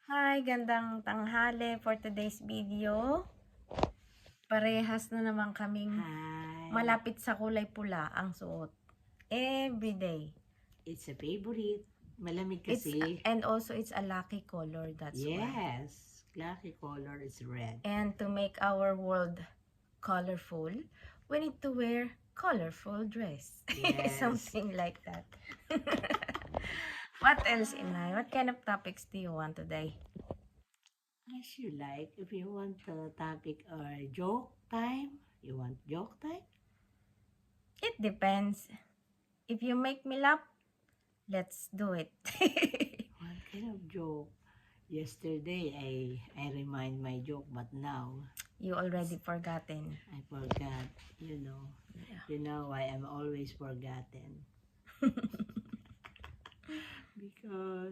Hi, gandang tanghali for today's video. Parehas na naman kaming Hi. malapit sa kulay pula ang suot. Everyday. It's a favorite. Malamig kasi. And also it's a lucky color, that's why. Yes. Lucky color is red. And to make our world colorful, we need to wear colorful dress. Yes. Something like that. What else, Inay? What kind of topics do you want today? As you like. If you want a topic or joke time, you want joke time? It depends. If you make me laugh, let's do it. What kind of joke? Yesterday, I remind my joke, but now You already forgotten. I forgot. You know. Yeah. You know why I'm always forgotten. Because